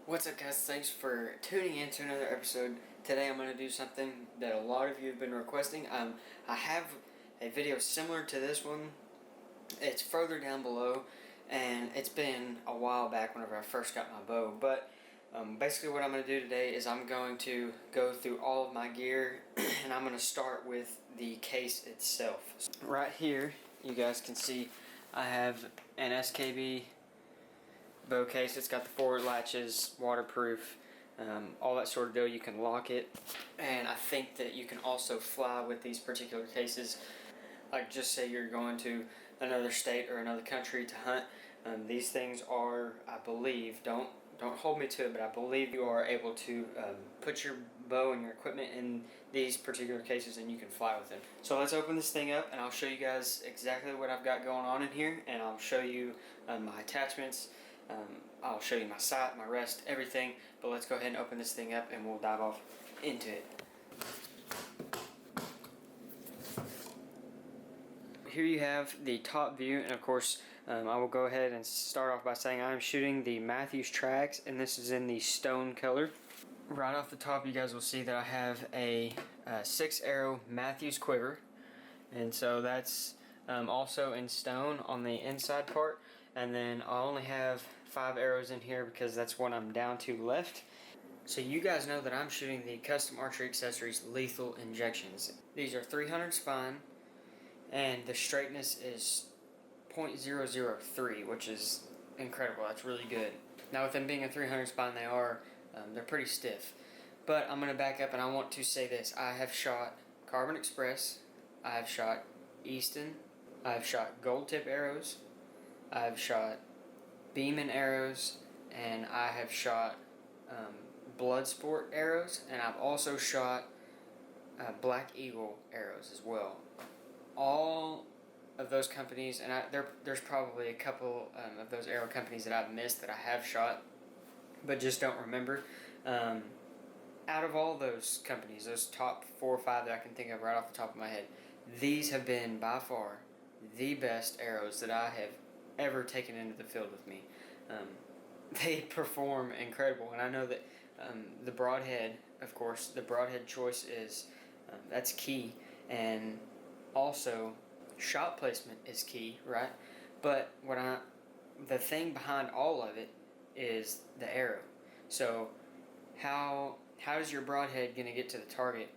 What's up, guys? Thanks for tuning in to another episode. Today I'm going to do something that a lot of you have been requesting. I have a video similar to this one. It's further down below, and it's been a while back whenever I first got my bow. But basically what I'm going to do today is I'm going to go through all of my gear, and I'm going to start with the case itself. Right here, you guys can see I have an SKB bow case. It's got the forward latches, waterproof, all that sort of deal. You can lock it, and I think that you can also fly with these particular cases. Like, just say you're going to another state or another country to hunt. These things are, I believe, don't hold me to it, but I believe you are able to put your bow and your equipment in these particular cases, and you can fly with them. So let's open this thing up, and I'll show you guys exactly what I've got going on in here, and I'll show you my attachments. I'll show you my sight, my rest, everything. But let's go ahead and open this thing up, and we'll dive off into it. Here you have the top view, and of course I will go ahead and start off by saying I'm shooting the Mathews Trax, and this is in the stone color. Right off the top, you guys will see that I have a 6 arrow Mathews quiver, and so that's also in stone on the inside part. And then I only have 5 arrows in here because that's what I'm down to left. So you guys know that I'm shooting the Custom Archery Accessories Lethal Injections. These are 300 spine, and the straightness is .003, which is incredible. That's really good. Now, with them being a 300 spine, they're pretty stiff. But I'm going to back up, and I want to say this. I have shot Carbon Express, I have shot Easton, I have shot Gold Tip arrows, I've shot Beeman arrows, and I have shot Bloodsport arrows, and I've also shot Black Eagle arrows as well. All of those companies, and there's probably a couple of those arrow companies that I've missed that I have shot, but just don't remember. Out of all those companies, those top 4 or 5 that I can think of right off the top of my head, these have been by far the best arrows that I have ever taken into the field with me. They perform incredible, and I know that the broadhead, of course, the broadhead choice is that's key, and also shot placement is key, right? But the thing behind all of it is the arrow. So how is your broadhead going to get to the target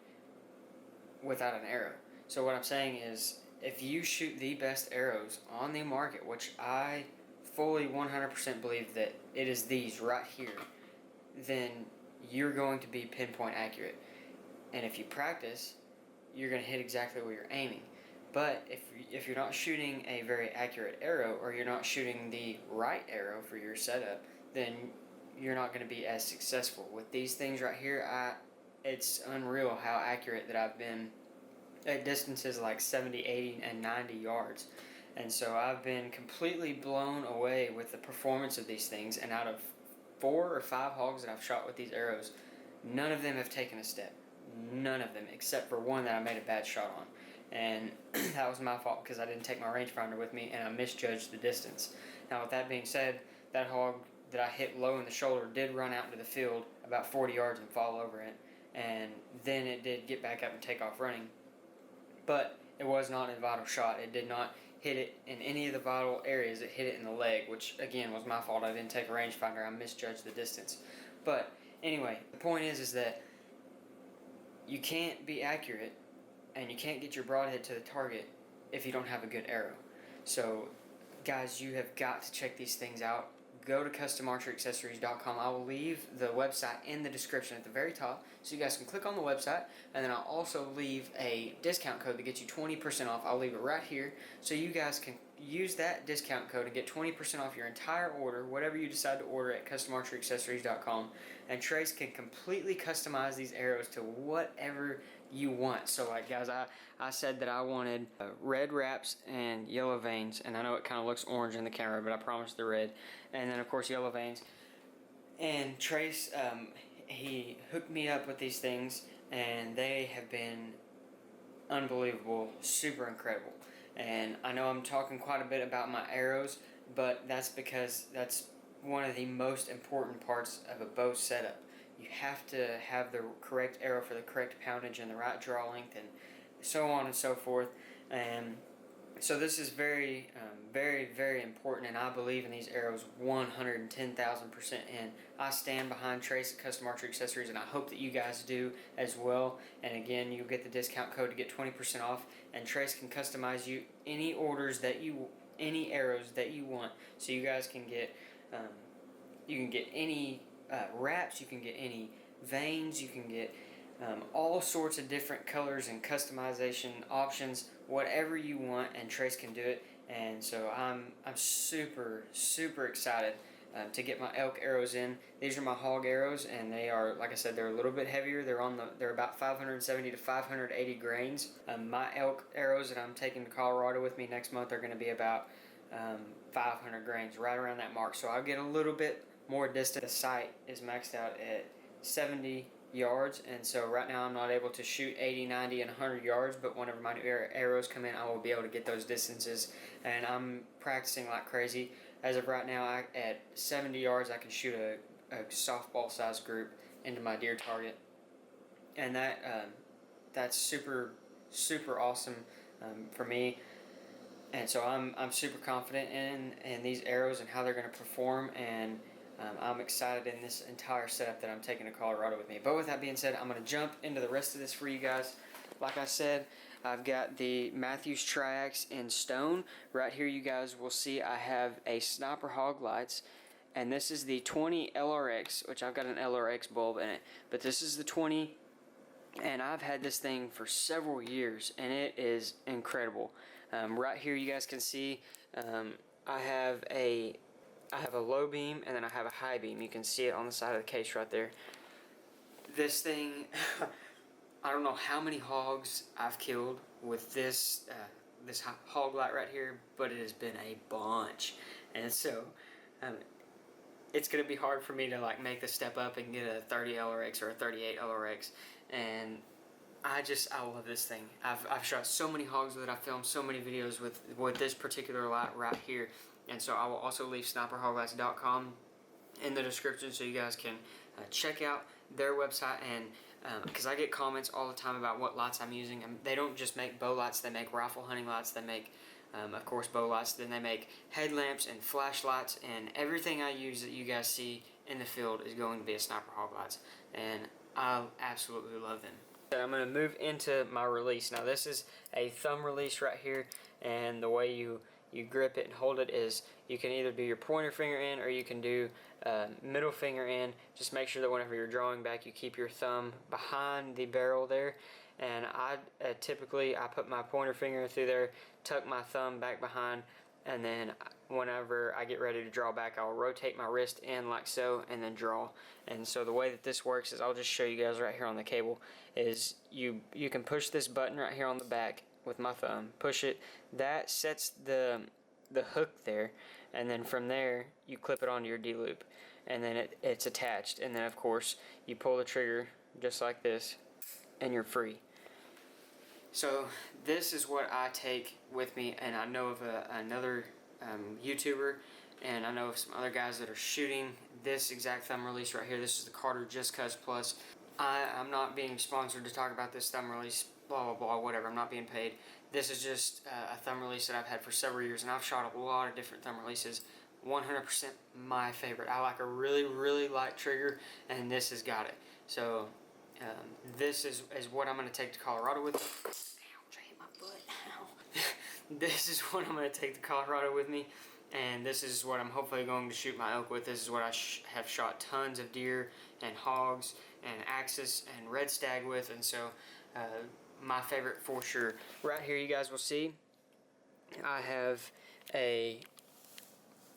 without an arrow? So what I'm saying is, if you shoot the best arrows on the market, which I fully 100% believe that it is these right here, then you're going to be pinpoint accurate. And if you practice, you're going to hit exactly where you're aiming. But if you're not shooting a very accurate arrow, or you're not shooting the right arrow for your setup, then you're not going to be as successful. With these things right here, it's unreal how accurate that I've been at distances like 70, 80, and 90 yards. And so I've been completely blown away with the performance of these things. And out of 4 or 5 hogs that I've shot with these arrows, none of them have taken a step. None of them, except for one that I made a bad shot on. And that was my fault because I didn't take my rangefinder with me, and I misjudged the distance. Now, with that being said, that hog that I hit low in the shoulder did run out into the field about 40 yards and fall over it. And then it did get back up and take off running. But it was not a vital shot. It did not hit it in any of the vital areas. It hit it in the leg, which again was my fault. I didn't take a rangefinder. I misjudged the distance. But anyway, the point is that you can't be accurate and you can't get your broadhead to the target if you don't have a good arrow. So guys, you have got to check these things out. Go to customarcheryaccessories.com. I will leave the website in the description at the very top, so you guys can click on the website, and then I'll also leave a discount code that gets you 20% off. I'll leave it right here, so you guys can use that discount code and get 20% off your entire order, whatever you decide to order at customarcheryaccessories.com. And Trace can completely customize these arrows to whatever you want. So like guys, I said that I wanted red wraps and yellow veins, and I know it kind of looks orange in the camera, but I promise they're red. And then of course yellow veins. And Trace, he hooked me up with these things, and they have been unbelievable, super incredible. And I know I'm talking quite a bit about my arrows, but that's because that's one of the most important parts of a bow setup. You have to have the correct arrow for the correct poundage and the right draw length and so on and so forth. And so this is very, very important, and I believe in these arrows 110,000%. And I stand behind Trace at Custom Archery Accessories, and I hope that you guys do as well. And again, you'll get the discount code to get 20% off. And Trace can customize you any arrows that you want. So you guys can get, you can get any wraps, you can get any veins, you can get all sorts of different colors and customization options, whatever you want, and Trace can do it. And so I'm super excited to get my elk arrows in. These are my hog arrows, and they are, like I said, they're a little bit heavier. They're about 570 to 580 grains. My elk arrows that I'm taking to Colorado with me next month are going to be about 500 grains, right around that mark. So I'll get a little bit more distant. The sight is maxed out at 70 yards, and so right now I'm not able to shoot 80, 90, and 100 yards, but whenever my new arrows come in, I will be able to get those distances, and I'm practicing like crazy. As of right now, at 70 yards, I can shoot a softball size group into my deer target, and that's super awesome for me. And so I'm super confident in these arrows and how they're going to perform, and I'm excited in this entire setup that I'm taking to Colorado with me. But with that being said, I'm going to jump into the rest of this for you guys. Like I said, I've got the Mathews Triax in stone. Right here you guys will see I have a Sniper Hog Lights, and this is the 20 LRX, which I've got an LRX bulb in it. But this is the 20, and I've had this thing for several years, and it is incredible. Right here you guys can see I have a low beam, and then I have a high beam. You can see it on the side of the case right there. This thing, I don't know how many hogs I've killed with this this hog light right here, but it has been a bunch. And so it's going to be hard for me to like make the step up and get a 30 LRX or a 38 LRX. And I love this thing. I've shot so many hogs with it. I've filmed so many videos with this particular light right here. And so I will also leave sniperhoglights.com in the description so you guys can check out their website. And because I get comments all the time about what lights I'm using. They don't just make bow lights, they make rifle hunting lights, they make of course bow lights, then they make headlamps and flashlights, and everything I use that you guys see in the field is going to be a Sniper Hog Lights, and I absolutely love them. I'm going to move into my release. Now this is a thumb release right here, and the way you grip it and hold it is you can either do your pointer finger in or you can do middle finger in. Just make sure that whenever you're drawing back you keep your thumb behind the barrel there, and I typically put my pointer finger through there, tuck my thumb back behind, and then whenever I get ready to draw back I'll rotate my wrist in like so and then draw. And so the way that this works is, I'll just show you guys right here on the cable, is you can push this button right here on the back with my thumb, push it, that sets the hook there, and then from there you clip it onto your D-loop, and then it's attached, and then of course you pull the trigger just like this and you're free. So this is what I take with me, and I know of another YouTuber, and I know of some other guys that are shooting this exact thumb release right here. This is the Carter Just Cuz Plus. I'm not being sponsored to talk about this thumb release, blah blah blah, whatever. I'm not being paid. This is just a thumb release that I've had for several years, and I've shot a lot of different thumb releases. 100% my favorite. I like a really light trigger, and this has got it. So this is what I'm going to take to Colorado with me. Ouch, I hit my foot. Ow. This is what I'm going to take to Colorado with me, and this is what I'm hopefully going to shoot my elk with. This is what I have shot tons of deer and hogs and axis and red stag with, and so my favorite for sure. Right here you guys will see I have a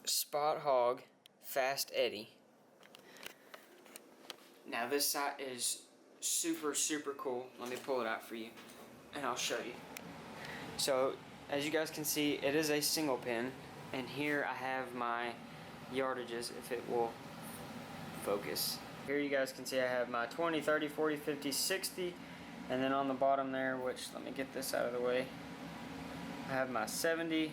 Spot Hog Fast Eddie. Now this sight is super cool. Let me pull it out for you and I'll show you. So as you guys can see, it is a single pin, and here I have my yardages, if it will focus. Here you guys can see I have my 20, 30, 40, 50, 60, and then on the bottom there, which let me get this out of the way, I have my 70,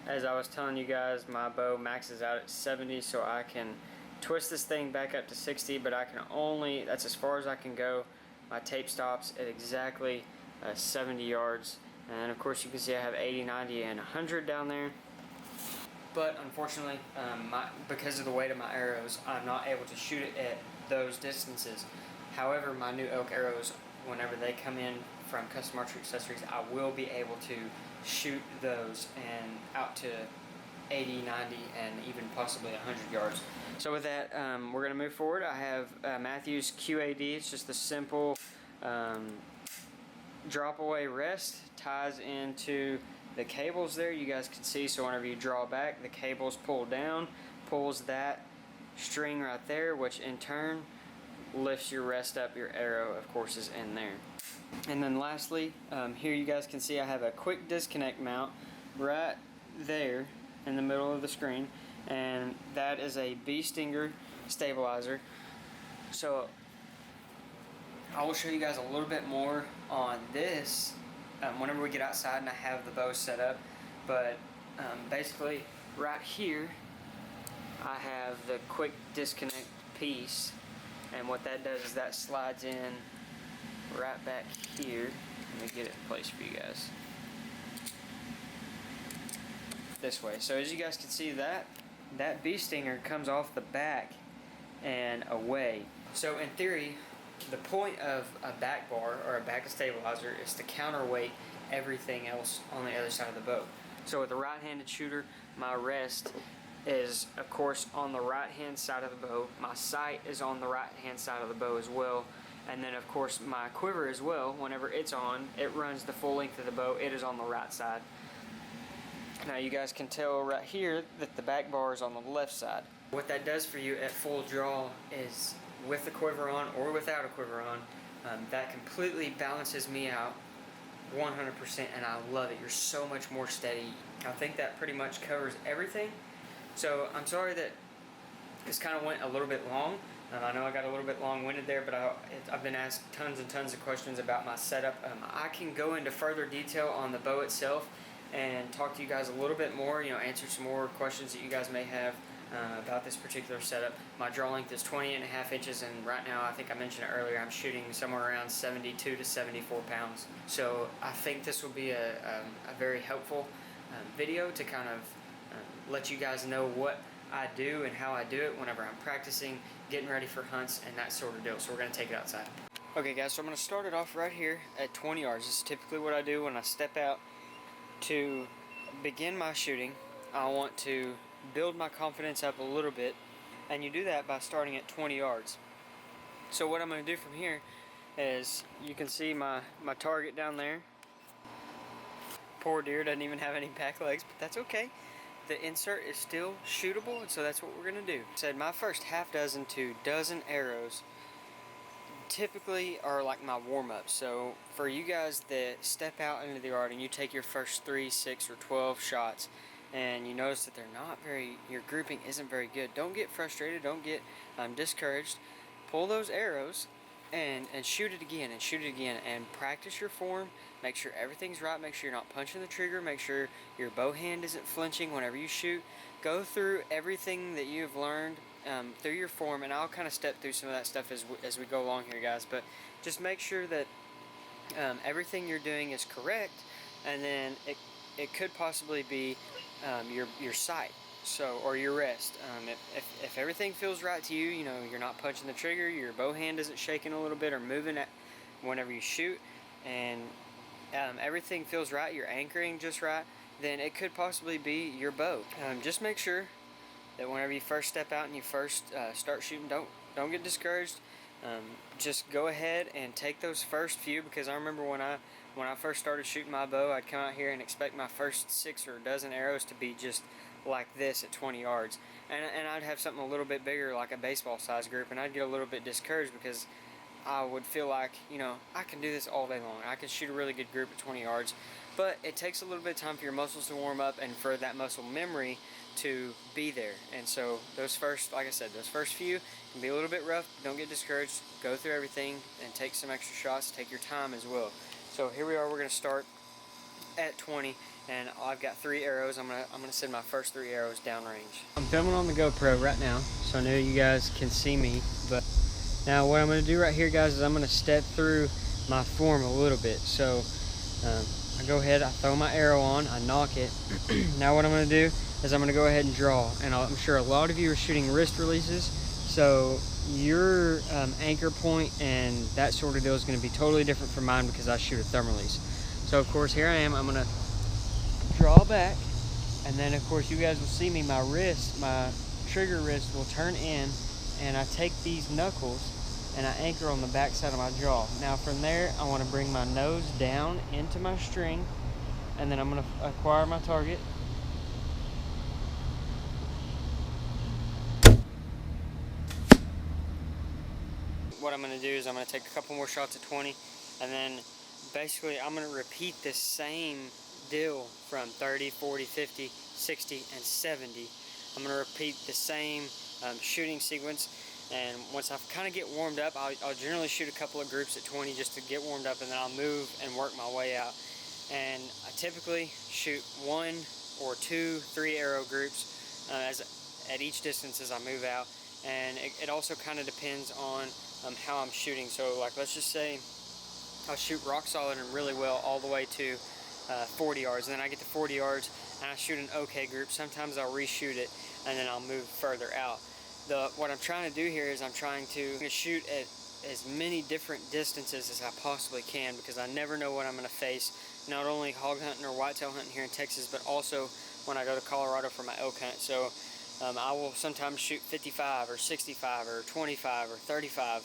as I was telling you guys, my bow maxes out at 70, so I can twist this thing back up to 60, but I can only, that's as far as I can go. My tape stops at exactly 70 yards. And of course you can see I have 80, 90, and 100 down there. But unfortunately, because of the weight of my arrows, I'm not able to shoot it at those distances. However, my new elk arrows, whenever they come in from Custom Archery Accessories, I will be able to shoot those and out to 80, 90, and even possibly 100 yards. So with that, we're going to move forward. I have Mathews QAD. It's just a simple drop away rest, ties into the cables there, you guys can see. So whenever you draw back, the cables pull down, pulls that string right there, which in turn lifts your rest up. Your arrow, of course, is in there. And then lastly, here you guys can see I have a quick disconnect mount right there in the middle of the screen, and that is a Bee Stinger stabilizer. So I will show you guys a little bit more on this whenever we get outside and I have the bow set up. But basically right here I have the quick disconnect piece, and what that does is that slides in right back here. Let me get it in place for you guys. This way. So as you guys can see, that Bee Stinger comes off the back and away. So in theory, the point of a back bar or a back stabilizer is to counterweight everything else on the other side of the bow. So with a right-handed shooter, my rest is of course on the right hand side of the bow. My sight is on the right hand side of the bow as well. And then of course my quiver as well, whenever it's on, it runs the full length of the bow. It is on the right side. Now you guys can tell right here that the back bar is on the left side. What that does for you at full draw is, with the quiver on or without a quiver on, that completely balances me out 100%, and I love it. You're so much more steady. I think that pretty much covers everything. So I'm sorry that this kind of went a little bit long. I know I got a little bit long-winded there, but I've been asked tons and tons of questions about my setup. I can go into further detail on the bow itself and talk to you guys a little bit more, answer some more questions that you guys may have about this particular setup. My draw length is 20.5 inches, and right now, I think I mentioned it earlier, I'm shooting somewhere around 72 to 74 pounds. So I think this will be a very helpful video to kind of let you guys know what I do and how I do it whenever I'm practicing, getting ready for hunts, and that sort of deal. So we're going to take it outside. Okay guys, so I'm going to start it off right here at 20 yards. This is typically what I do when I step out to begin my shooting. I want to build my confidence up a little bit, and you do that by starting at 20 yards. So what I'm going to do from here is, you can see my target down there. Poor deer doesn't even have any back legs, but that's okay. The insert is still shootable, and so that's what we're going to do. Said my first half dozen to dozen arrows typically are like my warm-up. So for you guys that step out into the yard and you take your first 3, 6, or 12 shots, and you notice that they're not your grouping isn't very good, don't get frustrated, don't get discouraged. Pull those arrows and shoot it again and shoot it again, and practice your form. Make sure everything's right, make sure you're not punching the trigger, make sure your bow hand isn't flinching whenever you shoot. Go through everything that you've learned through your form, and I'll kind of step through some of that stuff as we go along here, guys, but just make sure that everything you're doing is correct, and then it could possibly be your sight, or your rest. If everything feels right to you, you're not punching the trigger, your bow hand isn't shaking a little bit or moving whenever you shoot, and everything feels right, you're anchoring just right, then it could possibly be your bow. Just make sure that whenever you first step out and you first start shooting, don't get discouraged. Just go ahead and take those first few, because I remember when I first started shooting my bow, I'd come out here and expect my first 6 or a dozen arrows to be just like this at 20 yards, and I'd have something a little bit bigger, like a baseball size group, and I'd get a little bit discouraged because I would feel like, I can do this all day long. I can shoot a really good group at 20 yards, but it takes a little bit of time for your muscles to warm up and for that muscle memory to be there. And so those first few can be a little bit rough. Don't get discouraged. Go through everything and take some extra shots. Take your time as well. So here we are. We're going to start at 20, and I've got 3 arrows. I'm gonna send my first 3 arrows downrange. I'm filming on the GoPro right now, so I know you guys can see me. But now what I'm gonna do right here, guys, is I'm gonna step through my form a little bit. So I go ahead, I throw my arrow on, I knock it. Now what I'm gonna do is I'm gonna go ahead and draw. And I'm sure a lot of you are shooting wrist releases, so your anchor point and that sort of deal is going to be totally different from mine because I shoot a thumb release. So of course here I am, I'm going to draw back, and then of course you guys will see me, my wrist, my trigger wrist will turn in, and I take these knuckles and I anchor on the back side of my jaw. Now from there I want to bring my nose down into my string, and then I'm going to acquire my target. What I'm going to do is I'm going to take a couple more shots at 20, and then basically I'm going to repeat this same deal from 30, 40, 50, 60, and 70. I'm going to repeat the same shooting sequence, and once I kind of get warmed up, I'll generally shoot a couple of groups at 20 just to get warmed up, and then I'll move and work my way out. And I typically shoot 1 or 2, 3 arrow groups at each distance as I move out, and it also kind of depends on how I'm shooting. So like, let's just say I'll shoot rock solid and really well all the way to 40 yards, and then I get to 40 yards and I shoot an okay group. Sometimes I'll reshoot it and then I'll move further out. What I'm trying to do here is I'm trying to shoot at as many different distances as I possibly can, because I never know what I'm going to face, not only hog hunting or whitetail hunting here in Texas, but also when I go to Colorado for my elk hunt. So I will sometimes shoot 55 or 65 or 25 or 35.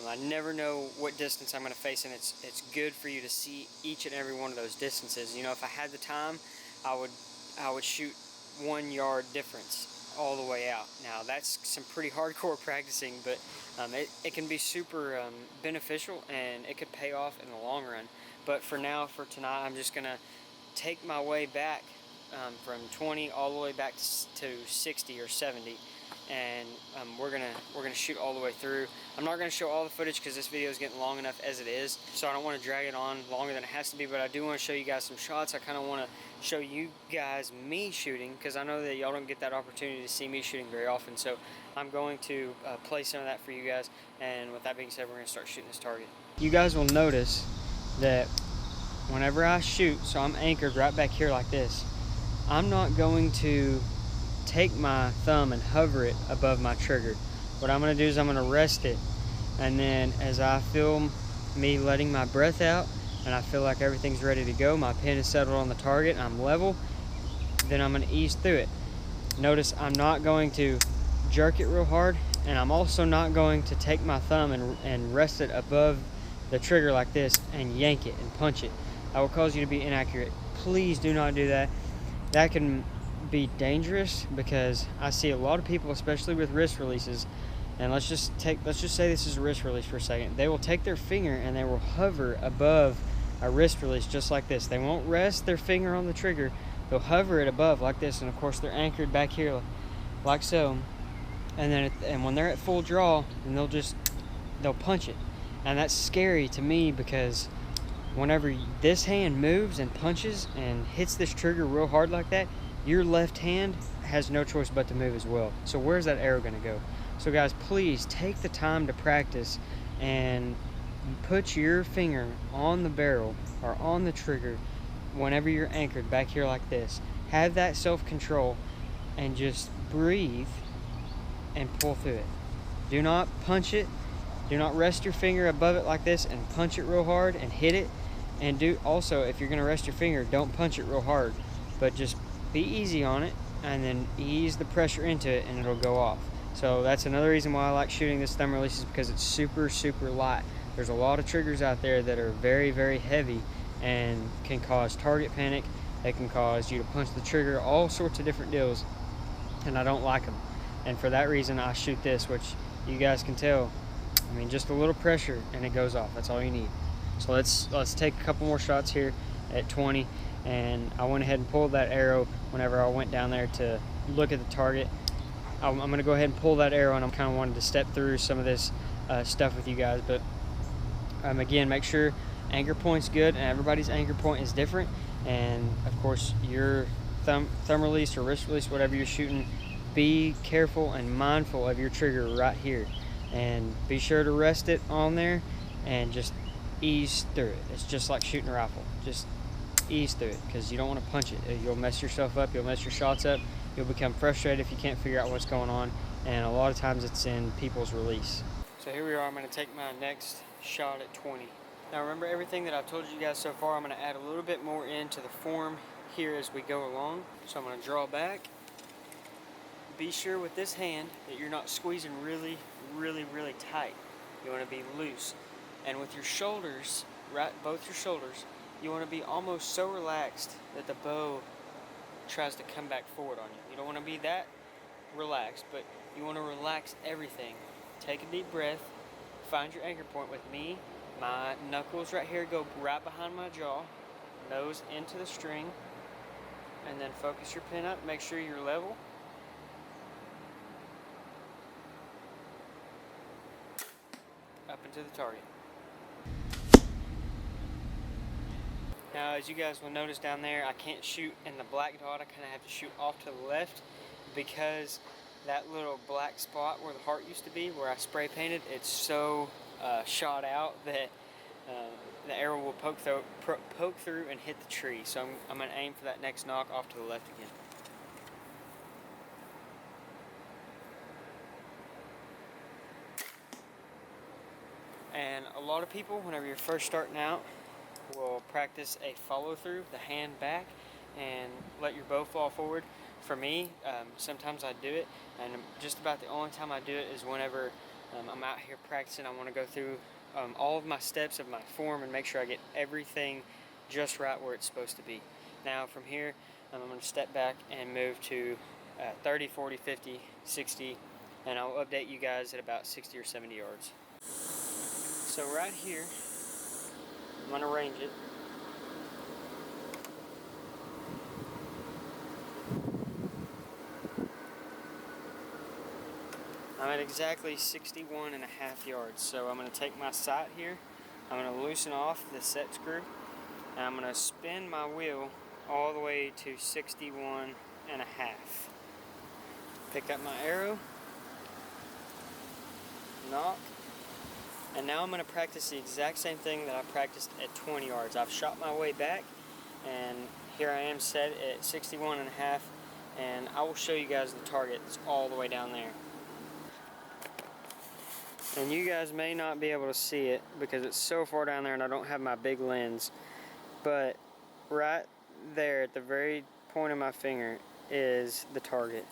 I never know what distance I'm going to face, and it's good for you to see each and every one of those distances. You know, if I had the time, I would shoot 1 yard difference all the way out. Now that's some pretty hardcore practicing, but it can be super beneficial, and it could pay off in the long run. But for now, for tonight, I'm just going to take my way back from 20 all the way back to 60 or 70, and we're gonna shoot all the way through. I'm not gonna show all the footage because this video is getting long enough as it is, so I don't want to drag it on longer than it has to be, but I do want to show you guys some shots. I kind of want to show you guys me shooting, because I know that y'all don't get that opportunity to see me shooting very often. So I'm going to play some of that for you guys, and with that being said, we're going to start shooting this target. You guys will notice that whenever I shoot, so I'm anchored right back here like this, I'm not going to take my thumb and hover it above my trigger. What I'm going to do is I'm going to rest it, and then as I feel me letting my breath out and I feel like everything's ready to go, my pin is settled on the target and I'm level, then I'm going to ease through it. Notice I'm not going to jerk it real hard, and I'm also not going to take my thumb and rest it above the trigger like this and yank it and punch it. That will cause you to be inaccurate. Please do not do that. That can be dangerous, because I see a lot of people, especially with wrist releases, and let's just say this is a wrist release for a second. They will take their finger and they will hover above a wrist release just like this. They won't rest their finger on the trigger. They'll hover it above like this, and of course they're anchored back here like so. And then when they're at full draw, then they'll punch it. And that's scary to me, because whenever this hand moves and punches and hits this trigger real hard like that, your left hand has no choice but to move as well. So where's that arrow going to go? So guys, please take the time to practice and put your finger on the barrel or on the trigger whenever you're anchored back here like this. Have that self-control and just breathe and pull through it. Do not punch it. Do not rest your finger above it like this and punch it real hard and hit it. And also, if you're going to rest your finger, don't punch it real hard, but just be easy on it and then ease the pressure into it, and it'll go off. So that's another reason why I like shooting this thumb release, is because it's super, super light. There's a lot of triggers out there that are very, very heavy and can cause target panic. They can cause you to punch the trigger, all sorts of different deals, and I don't like them. And for that reason, I shoot this, which you guys can tell, I mean, just a little pressure and it goes off. That's all you need. So let's take a couple more shots here at 20. And I went ahead and pulled that arrow whenever I went down there to look at the target. I'm going to go ahead and pull that arrow, and I'm kind of wanted to step through some of this stuff with you guys. But again, make sure anchor point's good, and everybody's anchor point is different. And of course your thumb release or wrist release, whatever you're shooting, be careful and mindful of your trigger right here, and be sure to rest it on there and just ease through it. It's just like shooting a rifle. Just ease through it, because you don't want to punch it. You'll mess yourself up, you'll mess your shots up, you'll become frustrated if you can't figure out what's going on, and a lot of times it's in people's release. So here we are, I'm going to take my next shot at 20. Now remember everything that I've told you guys so far. I'm going to add a little bit more into the form here as we go along. So I'm going to draw back. Be sure with this hand that you're not squeezing really tight. You want to be loose. And with your shoulders, right, both your shoulders, you want to be almost so relaxed that the bow tries to come back forward on you. You don't want to be that relaxed, but you want to relax everything. Take a deep breath, find your anchor point. With me, my knuckles right here go right behind my jaw, nose into the string, and then focus your pin up. Make sure you're level. Up into the target. Now, as you guys will notice down there, I can't shoot in the black dot. I kind of have to shoot off to the left, because that little black spot where the heart used to be, where I spray painted, it's so shot out that the arrow will poke through and hit the tree. So I'm going to aim for that next knock off to the left again. And a lot of people, whenever you're first starting out, will practice a follow through, the hand back, and let your bow fall forward. For me, sometimes I do it, and just about the only time I do it is whenever I'm out here practicing. I want to go through all of my steps of my form and make sure I get everything just right where it's supposed to be. Now from here, I'm going to step back and move to 30, 40, 50, 60, and I'll update you guys at about 60 or 70 yards. So right here, I'm going to range it. I'm at exactly 61 and a half yards. So I'm going to take my sight here. I'm going to loosen off the set screw, and I'm going to spin my wheel all the way to 61 and a half. Pick up my arrow, knock, and now I'm going to practice the exact same thing that I practiced at 20 yards. I've shot my way back, and here I am set at 61 and a half, and I will show you guys the target that's all the way down there. And you guys may not be able to see it because it's so far down there and I don't have my big lens, but right there at the very point of my finger is the target.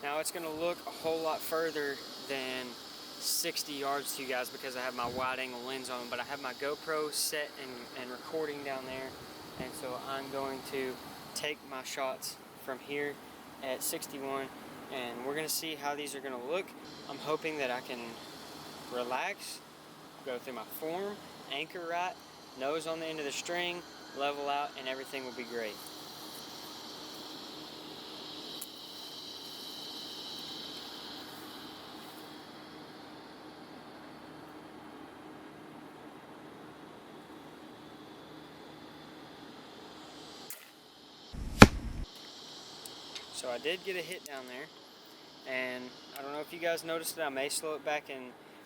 Now it's going to look a whole lot further than 60 yards to you guys because I have my wide angle lens on, but I have my GoPro set and recording down there, and so I'm going to take my shots from here at 61, and we're going to see how these are going to look. I'm hoping that I can relax, go through my form, anchor right, nose on the end of the string, level out, and everything will be great. So I did get a hit down there, and I don't know if you guys noticed it. I may slow it back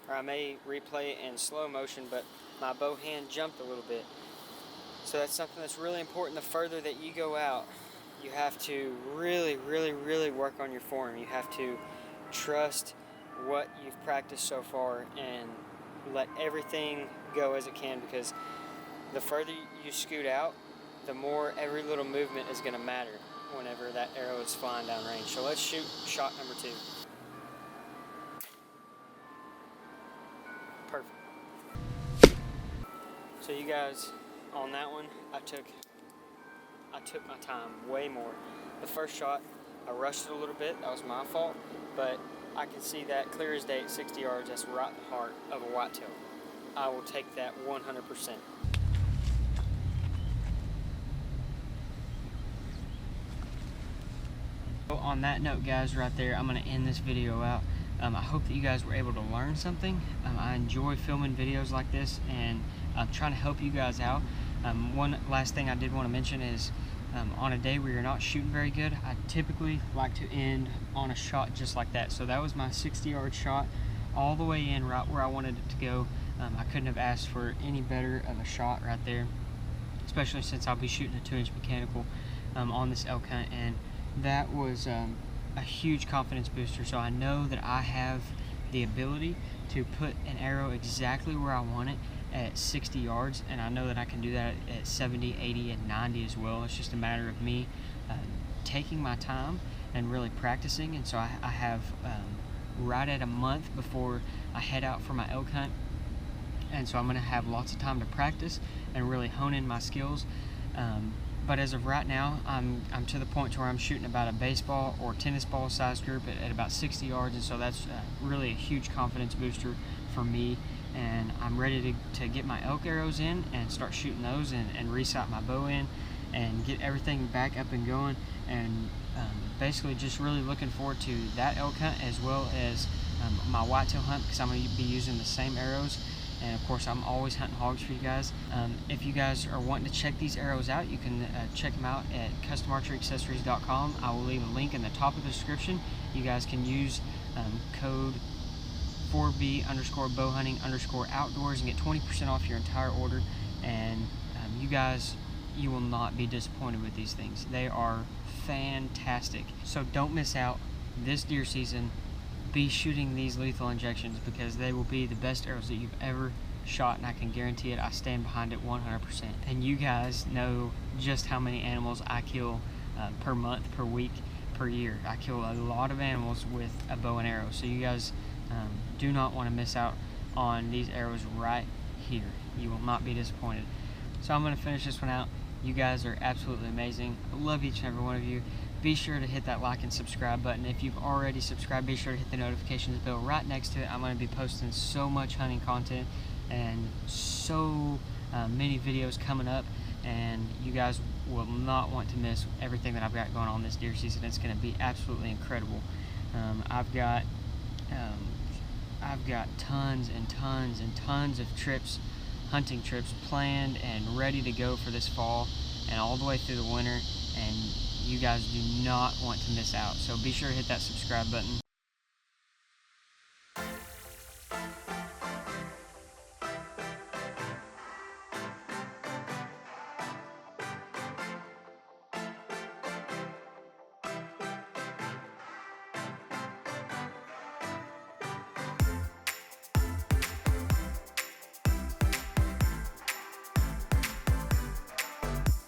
or I may replay it in slow motion, but my bow hand jumped a little bit. So that's something that's really important. The further that you go out, you have to really work on your form. You have to trust what you've practiced so far and let everything go as it can, because the further you scoot out, the more every little movement is going to matter whenever that arrow is flying down range. So let's shoot shot number 2. Perfect. So you guys, on that one, I took my time way more. The first shot, I rushed it a little bit. That was my fault, but I can see that clear as day at 60 yards. That's right in the heart of a whitetail. I will take that 100%. On that note, guys, right there, I'm going to end this video out. I hope that you guys were able to learn something. I enjoy filming videos like this, and I'm trying to help you guys out. One last thing I did want to mention is on a day where you're not shooting very good, I typically like to end on a shot just like that. So that was my 60-yard shot all the way in right where I wanted it to go. I couldn't have asked for any better of a shot right there, especially since I'll be shooting a 2-inch mechanical on this elk hunt, and that was a huge confidence booster. So I know that I have the ability to put an arrow exactly where I want it at 60 yards, and I know that I can do that at 70, 80, and 90 as well. It's just a matter of me taking my time and really practicing. And so I have right at a month before I head out for my elk hunt, and so I'm going to have lots of time to practice and really hone in my skills. But as of right now, I'm to the point to where I'm shooting about a baseball or tennis ball size group at about 60 yards, and so that's really a huge confidence booster for me. And I'm ready to get my elk arrows in and start shooting those, and re-sight my bow in and get everything back up and going, and basically just really looking forward to that elk hunt as well as my whitetail hunt, because I'm going to be using the same arrows. And of course, I'm always hunting hogs for you guys. If you guys are wanting to check these arrows out, you can check them out at customarcheryaccessories.com. I will leave a link in the top of the description. You guys can use code 4B_bowhunting_outdoors and get 20% off your entire order. And you will not be disappointed with these things. They are fantastic. So don't miss out this deer season. Be shooting these lethal injections, because they will be the best arrows that you've ever shot, and I can guarantee it. I stand behind it 100%. And you guys know just how many animals I kill per month, per week, per year. I kill a lot of animals with a bow and arrow, so you guys do not want to miss out on these arrows right here. You will not be disappointed. So I'm going to finish this one out. You guys are absolutely amazing. I love each and every one of you. Be sure to hit that like and subscribe button. If you've already subscribed, be sure to hit the notifications bell right next to it. I'm going to be posting so much hunting content and so many videos coming up, and you guys will not want to miss everything that I've got going on this deer season. It's going to be absolutely incredible. I've got tons and tons and tons of trips, hunting trips planned and ready to go for this fall and all the way through the winter, and you guys do not want to miss out. So be sure to hit that subscribe button.